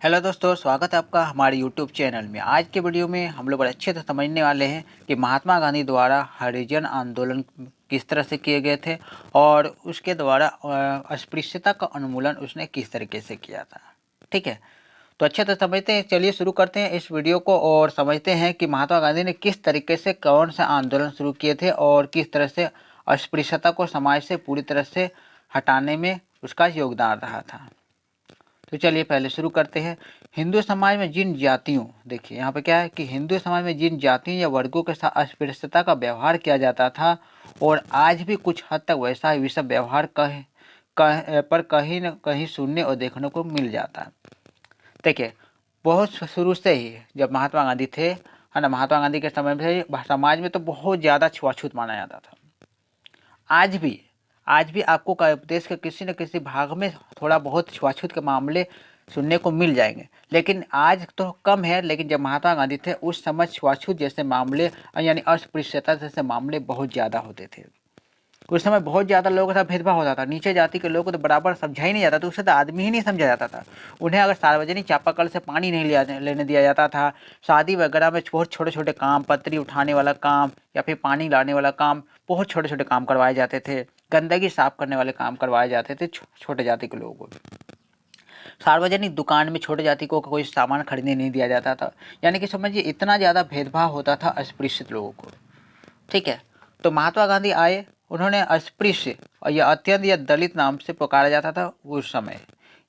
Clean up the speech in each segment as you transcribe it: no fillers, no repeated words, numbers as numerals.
Hello दोस्तों, स्वागत है आपका हमारे यूट्यूब चैनल में। आज के वीडियो में हम लोग बड़े अच्छे से समझने वाले हैं कि महात्मा गांधी द्वारा हरिजन आंदोलन किस तरह से किए गए थे और उसके द्वारा अस्पृश्यता का उन्मूलन उसने किस तरीके से किया था। ठीक है, तो अच्छे से समझते हैं। चलिए शुरू करते हैं इस वीडियो को और समझते हैं कि महात्मा गांधी ने किस तरीके से कौन सा आंदोलन शुरू किए थे और किस तरह से अस्पृश्यता को समाज से पूरी तरह से हटाने में उसका योगदान रहा था। तो चलिए पहले शुरू करते हैं। हिंदू समाज में जिन जातियों, देखिए यहाँ पे क्या है कि हिंदू समाज में जिन जातियों या वर्गों के साथ अस्पृश्यता का व्यवहार किया जाता था और आज भी कुछ हद तक वैसा ही विषम व्यवहार कहीं न कहीं सुनने और देखने को मिल जाता है। देखिए, बहुत शुरू से ही जब महात्मा गांधी थे, है ना, महात्मा गांधी के समय में समाज में तो बहुत ज़्यादा छुआछूत माना जाता था। आज भी आपको देश के किसी न किसी भाग में थोड़ा बहुत छुआछूत के मामले सुनने को मिल जाएंगे, लेकिन आज तो कम है। लेकिन जब महात्मा गांधी थे उस समय छुआछूत जैसे मामले यानी अस्पृश्यता जैसे मामले बहुत ज़्यादा होते थे। उस समय बहुत ज़्यादा लोगों के साथ भेदभाव होता था। नीचे जाति के लोगों को तो बराबर समझा ही नहीं जाता था, उससे तो आदमी ही नहीं समझा जाता था। उन्हें अगर सार्वजनिक चापाकल से पानी नहीं लेने दिया जाता था, शादी वगैरह में छोटे छोटे काम, पतरी उठाने वाला काम या फिर पानी लाने वाला काम, बहुत छोटे छोटे काम करवाए जाते थे। गंदगी साफ करने वाले काम करवाए जाते थे छोटे जाति के लोगों को। सार्वजनिक दुकान में छोटे जाति को कोई सामान खरीदने नहीं दिया जाता था। यानी कि समझिए इतना ज़्यादा भेदभाव होता था अस्पृश्य लोगों को। ठीक है, तो महात्मा गांधी आए, उन्होंने अस्पृश्य और या अत्यंत या दलित नाम से पुकारा जाता था उस समय।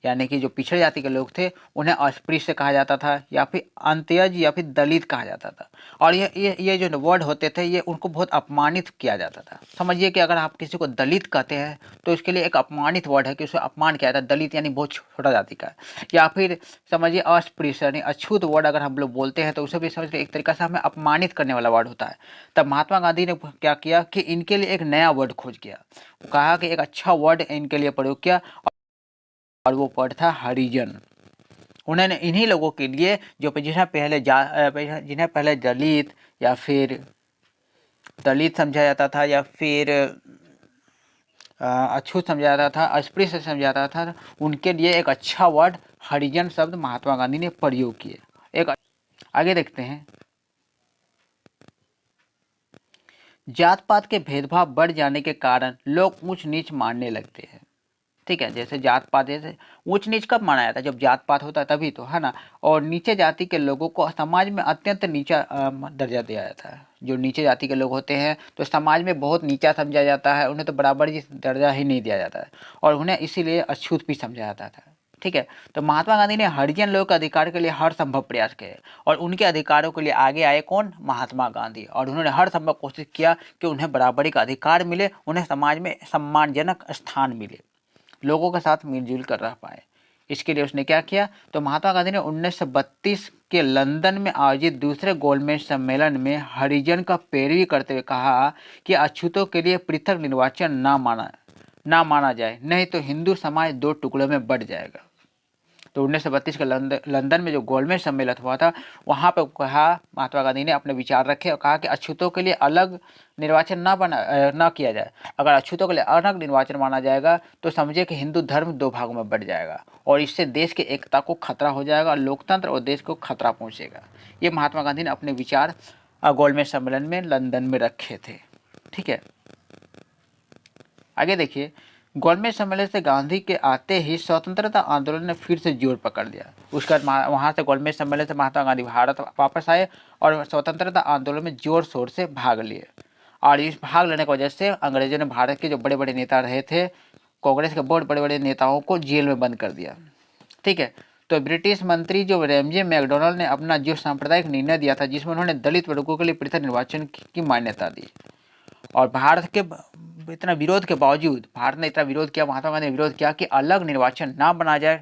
यानी कि जो पिछड़े जाति के लोग थे उन्हें अस्पृश्य कहा जाता था या फिर अंत्यज या फिर दलित कहा जाता था। और ये जो वर्ड होते थे ये उनको बहुत अपमानित किया जाता था। समझिए कि अगर आप किसी को दलित कहते हैं तो इसके लिए एक अपमानित वर्ड है कि उसे अपमान किया जाता है। दलित यानी बहुत छोटा जाति का। या फिर समझिए अस्पृश्य यानी अछूत वर्ड अगर हम लोग बोलते हैं तो उसे भी समझिए एक तरीका से हमें अपमानित करने वाला वर्ड होता है। तब महात्मा गांधी ने क्या किया कि इनके लिए एक नया वर्ड खोज किया। कहा कि एक अच्छा वर्ड इनके लिए प्रयोग किया और वो वर्ड था हरिजन। उन्होंने इन्हीं लोगों के लिए जो जिन्हें पहले दलित या फिर दलित समझा जाता था या फिर अछूत समझा जाता था, अस्पृश्य समझा जाता था, उनके लिए एक अच्छा वर्ड हरिजन शब्द महात्मा गांधी ने प्रयोग किए। एक आगे देखते हैं। जात पात के भेदभाव बढ़ जाने के कारण लोग ऊंच नीच मानने लगते हैं। ठीक है, जैसे जात पात, जैसे ऊंच नीच कब माना जाता है? जब जात पात होता है तभी तो, है ना। और नीचे जाति के लोगों को समाज में अत्यंत नीचा दर्जा दिया जाता है। जो नीचे जाति के लोग होते हैं तो समाज में बहुत नीचा समझा जाता है, उन्हें तो बराबर दर्जा ही नहीं दिया जाता है और उन्हें इसीलिए अछूत भी समझा जाता था। ठीक है, तो महात्मा गांधी ने हरिजन लोगों के अधिकार के लिए हर संभव प्रयास किए और उनके अधिकारों के लिए आगे आए कौन? महात्मा गांधी। और उन्होंने हर संभव कोशिश किया कि उन्हें बराबरी का अधिकार मिले, उन्हें समाज में सम्मानजनक स्थान मिले, लोगों के साथ मिलजुल कर रह पाए। इसके लिए उसने क्या किया? तो महात्मा गांधी ने 1932 के लंदन में आयोजित दूसरे गोलमेज सम्मेलन में हरिजन का पैरवी करते हुए कहा कि अछूतों के लिए पृथक निर्वाचन ना माना जाए, नहीं तो हिंदू समाज दो टुकड़ों में बंट जाएगा। तो 1932 के लंदन में जो गोलमेज सम्मेलन हुआ था वहाँ पर कहा, महात्मा गांधी ने अपने विचार रखे और कहा कि अछूतों के लिए अलग निर्वाचन ना किया जाए। अगर अछूतों के लिए अलग निर्वाचन माना जाएगा तो समझिए कि हिंदू धर्म दो भागों में बढ़ जाएगा और इससे देश की एकता को खतरा हो जाएगा, लोकतंत्र और देश को खतरा पहुँचेगा। ये महात्मा गांधी ने अपने विचार गोलमेज सम्मेलन में लंदन में रखे थे। ठीक है, आगे देखिए। गोलमेज सम्मेलन से गांधी के आते ही स्वतंत्रता आंदोलन ने फिर से जोर पकड़ लिया। उसके बाद वहाँ से गोलमेज सम्मेलन से महात्मा गांधी भारत वापस आए और स्वतंत्रता आंदोलन में जोर शोर से भाग लिए। और इस भाग लेने की वजह से अंग्रेजों ने भारत के जो बड़े बड़े नेता रहे थे, कांग्रेस के बहुत बड़े बड़े नेताओं को जेल में बंद कर दिया। ठीक है, तो ब्रिटिश मंत्री जो रैमजे मैकडोनल्ड ने अपना जो सांप्रदायिक निर्णय दिया था जिसमें उन्होंने दलित वर्गों के लिए पृथक निर्वाचन की मान्यता दी और भारत के इतना विरोध के बावजूद, भारत ने इतना विरोध किया, महात्मा गांधी ने विरोध किया कि अलग निर्वाचन ना बना जाए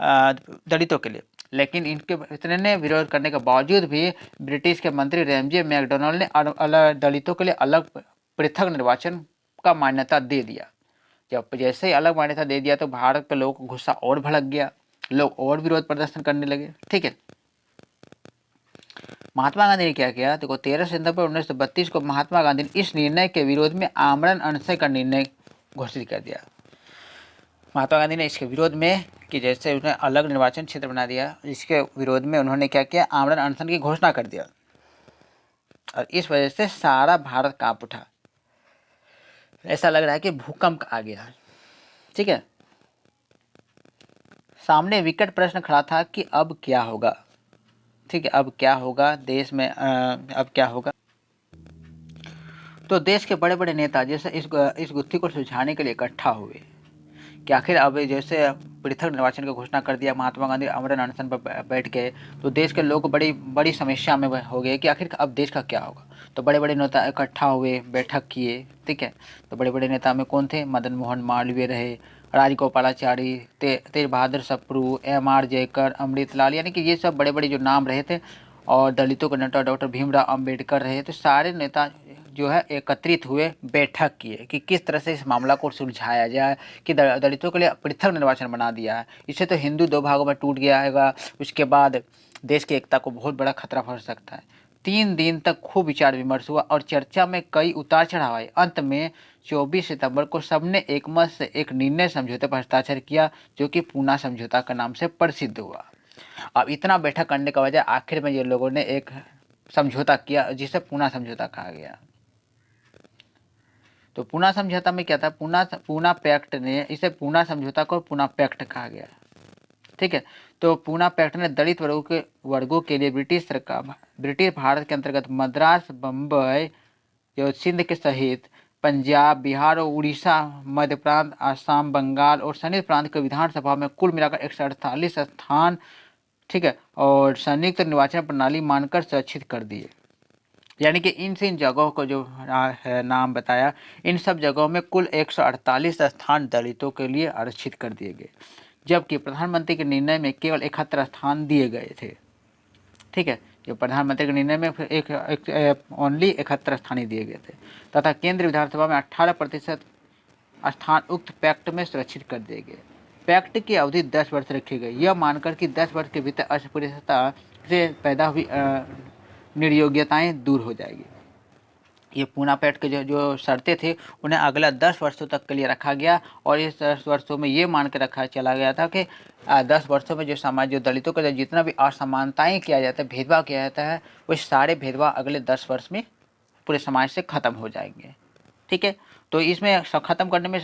दलितों के लिए। लेकिन इनके इतने विरोध करने के बावजूद भी ब्रिटिश के मंत्री रैमजे मैकडोनल्ड ने दलितों के लिए अलग पृथक निर्वाचन का मान्यता दे दिया। जब जैसे ही अलग मान्यता दे दिया तो भारत के लोगों को गुस्सा और भड़क गया, लोग और विरोध प्रदर्शन करने लगे। ठीक है, महात्मा गांधी ने क्या किया? देखो, 13 सितंबर 1932 को महात्मा गांधी ने इस निर्णय के विरोध में आमरण अनशन का निर्णय घोषित कर दिया। महात्मा गांधी ने इसके विरोध में कि जैसे उन्हें अलग निर्वाचन क्षेत्र बना दिया, इसके विरोध में उन्होंने क्या किया, आमरण अनशन की घोषणा कर दिया और इस वजह से सारा भारत कांप उठा। ऐसा लग रहा है कि भूकंप आ गया। ठीक है, सामने विकट प्रश्न खड़ा था कि अब क्या होगा। ठीक है, अब क्या होगा देश में, अब क्या होगा। तो देश के बड़े बड़े नेता जैसे इस गुत्थी को सुलझाने के लिए इकट्ठा हुए कि आखिर अब जैसे पृथक निर्वाचन की घोषणा कर दिया, महात्मा गांधी आमरण अनशन पर बैठ गए, तो देश के लोग बड़ी बड़ी समस्या में हो गए कि आखिर अब देश का क्या होगा। तो बड़े बड़े नेता इकट्ठा हुए, बैठक किए। ठीक है, तो बड़े बड़े नेता में कौन थे, मदन मोहन मालवीय रहे, राजगोपालाचारी, तेज बहादुर सप्रू, M.R. जयकर, अमृतलाल, यानी कि ये सब बड़े बड़े जो नाम रहे थे। और दलितों के नेता डॉक्टर भीमराव अम्बेडकर रहे। तो सारे नेता जो है एकत्रित हुए, बैठक किए कि किस तरह से इस मामला को सुलझाया जाए, कि दलितों के लिए पृथक निर्वाचन बना दिया है, इससे तो हिंदू दो भागों में टूट गया है, उसके बाद देश की एकता को बहुत बड़ा खतरा पड़ सकता है। 3 दिन तक खूब विचार विमर्श हुआ और चर्चा में कई उतार चढ़ाव आए। अंत में 24 सितंबर को सबने एकमत से एक निर्णय समझौते पर हस्ताक्षर किया, जो कि पूना समझौता के नाम से प्रसिद्ध हुआ। अब इतना बैठक करने का वजह, आखिर में ये लोगों ने एक समझौता किया जिसे पूना समझौता कहा गया। तो पूना समझौता में क्या था, पूना पैक्ट ने, इसे पूना समझौता को पूना पैक्ट कहा गया। ठीक है, तो पूना पैक्ट ने दलित वर्गों के लिए ब्रिटिश भारत के अंतर्गत मद्रास, बम्बई, जो सिंध के सहित पंजाब, बिहार और उड़ीसा, मध्य प्रांत, आसाम, बंगाल और सैनिक प्रांत के विधानसभा में कुल मिलाकर 148 स्थान, ठीक है, और संयुक्त निर्वाचन प्रणाली मानकर सुरक्षित कर दिए। यानी कि इन जगहों को जो है नाम बताया, इन सब जगहों में कुल 148 स्थान दलितों के लिए आरक्षित कर दिए गए, जबकि प्रधानमंत्री के निर्णय में केवल 71 स्थान दिए गए थे। ठीक है, जो प्रधानमंत्री के निर्णय में एक ओनली 71 स्थान ही दिए गए थे, तथा केंद्रीय विधानसभा में 18% स्थान उक्त पैक्ट में सुरक्षित कर दिए गए। पैक्ट की अवधि 10 वर्ष रखी गई, यह मानकर कि 10 वर्ष के भीतर अस्पृश्यता से पैदा हुई निर्योग्यताएं दूर हो जाएगी। ये पूना पैक्ट के जो शर्तें थी उन्हें अगला 10 वर्षों तक के लिए रखा गया और इस 10 वर्षों में ये मान के रखा चला गया था कि 10 वर्षों में जो समाज, जो दलितों का जितना भी असमानताएं किया जाता है, भेदभाव किया जाता है, वो सारे भेदभाव अगले 10 वर्ष में पूरे समाज से ख़त्म हो जाएंगे। ठीक है, तो इसमें ख़त्म करने में,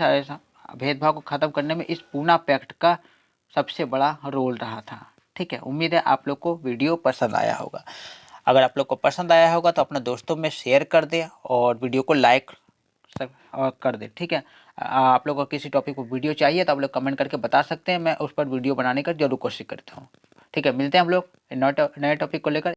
भेदभाव को ख़त्म करने में इस पूना पैक्ट का सबसे बड़ा रोल रहा था। ठीक है, उम्मीद है आप लोग को वीडियो पसंद आया होगा। अगर आप लोग को पसंद आया होगा तो अपने दोस्तों में शेयर कर दें और वीडियो को लाइक कर दें। ठीक है, आप लोग को किसी टॉपिक पर वीडियो चाहिए तो आप लोग कमेंट करके बता सकते हैं, मैं उस पर वीडियो बनाने का जरूर कोशिश करता हूँ। ठीक है, मिलते हैं हम लोग नए टॉपिक को लेकर।